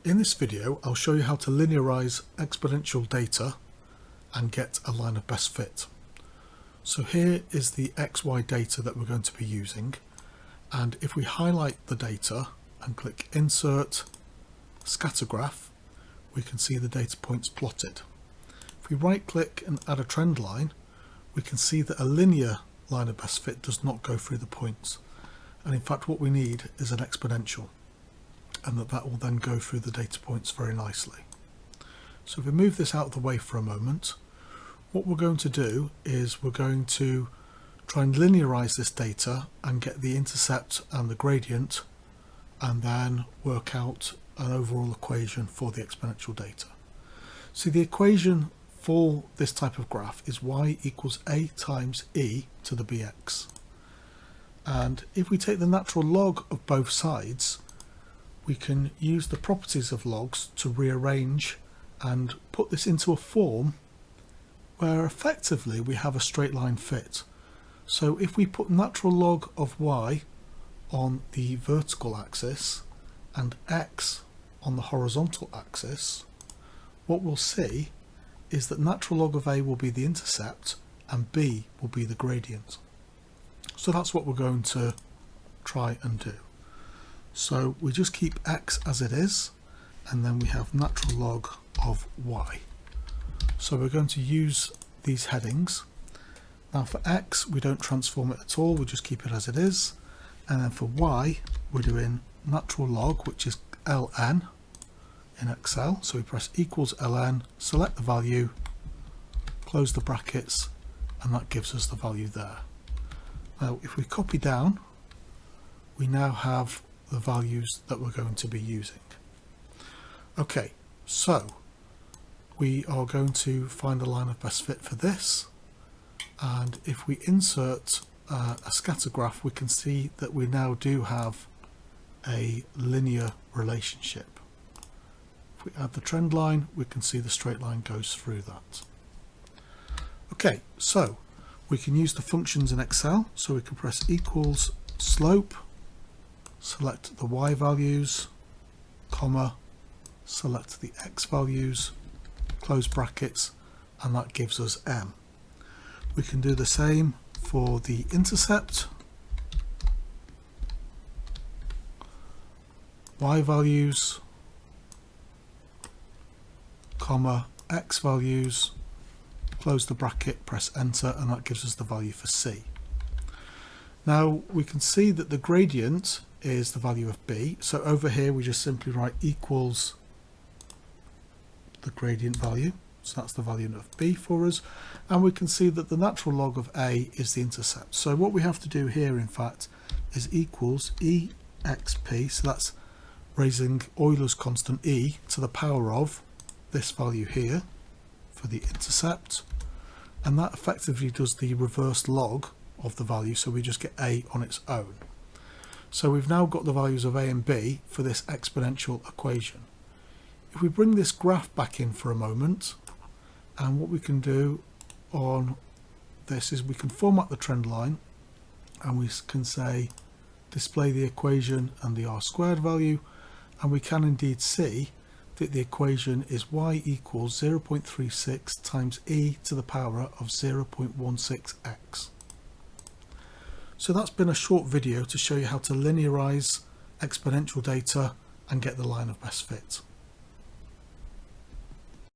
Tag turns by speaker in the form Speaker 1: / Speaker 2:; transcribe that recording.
Speaker 1: In this video, I'll show you how to linearize exponential data and get a line of best fit. So here is the XY data that we're going to be using, and if we highlight the data and click Insert, Scatter Graph, we can see the data points plotted. If we right click and add a trend line, we can see that a linear line of best fit does not go through the points, and in fact what we need is an exponential, and that will then go through the data points very nicely. So if we move this out of the way for a moment, what we're going to do is we're going to try and linearize this data and get the intercept and the gradient, and then work out an overall equation for the exponential data. So the equation for this type of graph is y equals a times e to the bx. And if we take the natural log of both sides, we can use the properties of logs to rearrange and put this into a form where effectively we have a straight line fit. So if we put natural log of y on the vertical axis and x on the horizontal axis, what we'll see is that natural log of a will be the intercept and b will be the gradient. So that's what we're going to try and do. So we just keep x as it is, and then we have natural log of y. So we're going to use these headings. Now for x we don't transform it at all, we just keep it as it is, and then for y we're doing natural log, which is ln in Excel. So we press equals ln, select the value, close the brackets, and that gives us the value there. Now if we copy down, we now have the values that we're going to be using. Okay, so we are going to find a line of best fit for this, and if we insert a scatter graph, we can see that we now do have a linear relationship. If we add the trend line, we can see the straight line goes through that. Okay, so we can use the functions in Excel, so we can press equals slope, select the y values, comma, select the x values, close brackets, and that gives us m. We can do the same for the intercept, y values, comma, x values, close the bracket, press enter, and that gives us the value for c. Now we can see that the gradient is the value of b, so over here we just simply write equals the gradient value, so that's the value of b for us, and we can see that the natural log of a is the intercept. So what we have to do here in fact is equals exp, so that's raising Euler's constant e to the power of this value here for the intercept, and that effectively does the reverse log of the value, so we just get a on its own. So we've now got the values of a and b for this exponential equation. If we bring this graph back in for a moment, and what we can do on this is we can format the trend line, and we can say display the equation and the r squared value, and we can indeed see that the equation is y equals 0.36 times e to the power of 0.16x. So that's been a short video to show you how to linearize exponential data and get the line of best fit.